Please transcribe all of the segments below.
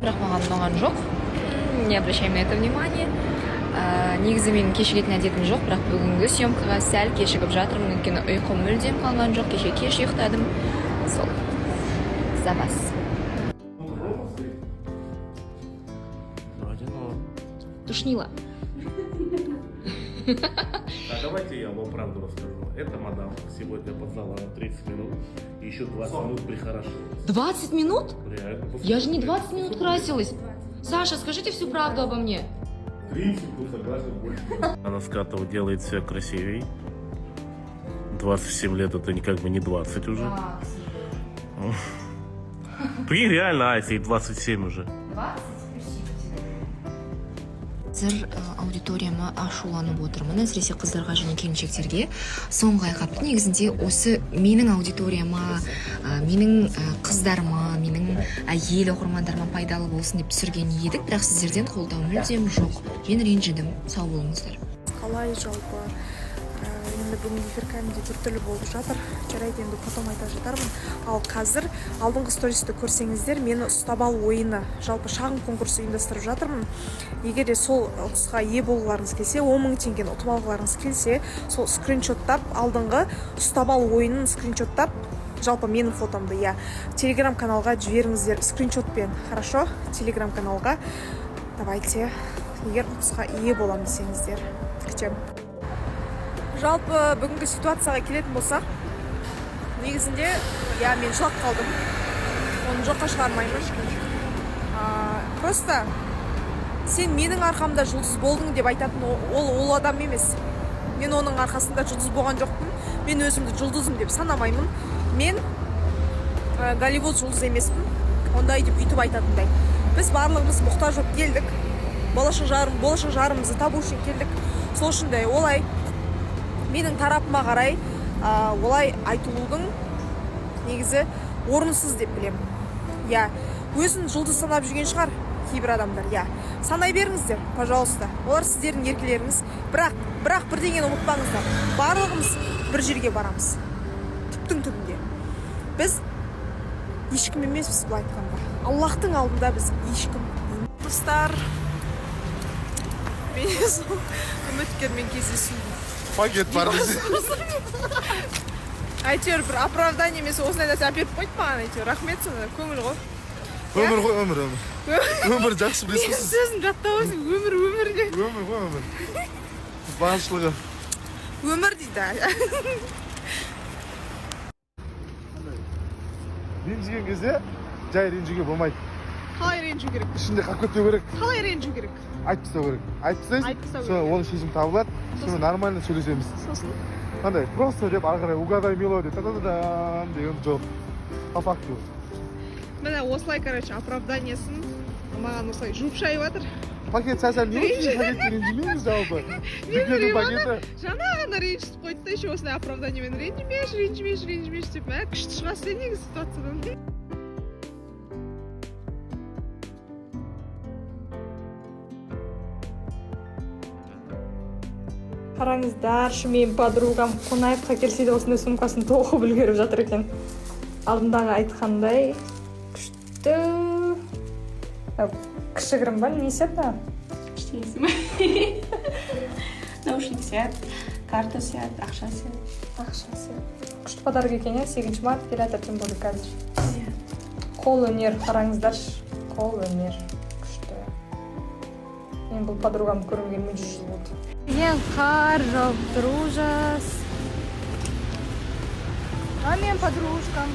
Бірақ маған ұнаған жоқ. Не обращаем на это внимание. Негізі менің кешігетін әдетім жоқ, бірақ бүгінгі съемкаға сәл кешігіп жатырмын, өйткені ұйқым мүлдем қалған жоқ, кеше кеш ұйықтадым. Сол. За вас. Тушнила. А давайте я вам правду расскажу. Эта мадам сегодня позвала на 30 минут и еще 20 минут прихорошилась. 20 минут? Реально. Я же не 20 минут красилась. Саша, скажите всю правду обо мне. 30, ну согласен, больше. Она скатывает, делает все красивей. 27 лет это как бы не 20 уже. Прикинь, реально Ася, ей 27 уже. 20? Қазір аудиторияма ашуланып отырмын, әсіресе қыздарға және келіншектерге. Соңғы айқапты негізінде осы менің аудиторияма, менің қыздарыма, менің әйел оқырмандарыма пайдалы болсын деп түсірген едік, бірақ сіздерден қолдау мүлдем жоқ. Мен ренжідім. Сау болыңыздар. Қалай жалпы енді бүгін эфир кәдімгідей біртүрлі болып жатыр. Жарайды, енді потом айта жатармын. Ал қазір алдыңғы стористі көрсеңіздер, мені ұстап ал ойыны жалпы шағын конкурс ұйымдастырып жатырмын. Егер де сол ұтысқа ие болғыларыңыз келсе, 10 000 теңгені ұтып алғыларыңыз келсе, сол скриншоттап, алдыңғы ұстап ал ойынын скриншоттап, жалпы менің фотомды, телеграм-каналға жіберіңіздер скриншотпен. Хорошо? Телеграм-каналға. Давайте, егер ұтысқа ие болам десеңіздер. Күтем. Жалпы бүгінгі ситуацияға келетін болсақ, негізінде, мен жылап қалдым. Оны жоққа шығармаймын. Просто сен менің арқамда жұлдыз болдың деп айтатын ол адам емес. Мен оның арқасында жұлдыз болған жоқпын. Мен өзімді жұлдызым деп санамаймын. Мен Голливуд жұлдыз емеспін. Ондай деп үйтіп айтатындай. Біз барлығымыз мұқтаж болып келдік. Болашақ жарымызды табу үшін келдік. Сол үшін де олай менің тарапыма қарай олай айтылудың негізі орынсыз деп білемін. Өзін жұлдыз санап жүрген шығар кейбір адамдар. Санай беріңіздер, пожалуйста. Олар сіздердің еркелеріңіз. Бірақ бірдеңені ұмытпаңыздар. Барлығымыз бір жерге барамыз. Түптің түбінде. Біз ешкім емеспіз бұл айтқанда. Аллахтың алдында біз ешкім. Достар, мен сол үміткермен кездесуім. Пакет бар бізде. Әйтеуір бір оправдание емес, осындай нәрсе әперіп қойды маған, әйтеуір. Рахмет сонда, көңіл ғой. Өмір ғой, өмір. Өмір жақсы білесіз. Сөзін жаттауыз, өмір де. Өмір ғой, өмір. Баршылығы. Өмір дейді. Ренжіген кезде жай ренжуге болмайды. Қалай ренжу керек? Ішінде қақөттеу керек. Қалай ренжу керек? Айтып тастау керек. Айтып тастайсың, оның шешім табылады. Соны нормально сөйлесеміз. Сосын? Қандай? Просто деп ары қарай угадай мелодия, та-да-да-дан деген жоқ. По факту. Міне осылай, оправданиесін маған осылай жуып шайып жатыр. Пакет сәсән не үшін пакетті ренжімейміз жалпы? Дүкеннің пакеті. Жаңа ғана ренжісіп қойды да, еще осылай оправданиемен ренжімеш деп. Күшті шығасыз негізі ситуациядан. Қараңыздар, мен подругам Қонаевқа келсе де осындай сумкасын тоқып үлгеріп жатыр екен. Алдындағы айтқандай күшті. Кішігірім ба, не сәті? Күшті есімі. Наушник сәт, карта сәт, ақша сәт. Күшті подарок екен, 8 март келатыр тем более қазір. Қол өнер, қараңыздар. Қол өнер. Күшті. Мен бұл подругамды көргім келмей 100 жыл болды. Ең қар жауып тұр, ужас. Мен подружкам.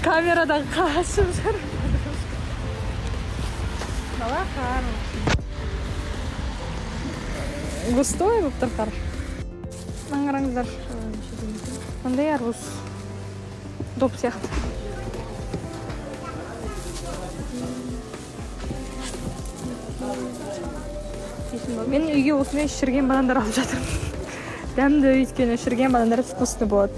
Камерадан қашып жүр. Дала қар. Густой болып тұр қар. Қараңыздар. Мындай арбуз. Доп сияқты. Мен үйге осындай шірген банандар алып жатырмын. Дәмді өйткені шірген банандар вкусный болады.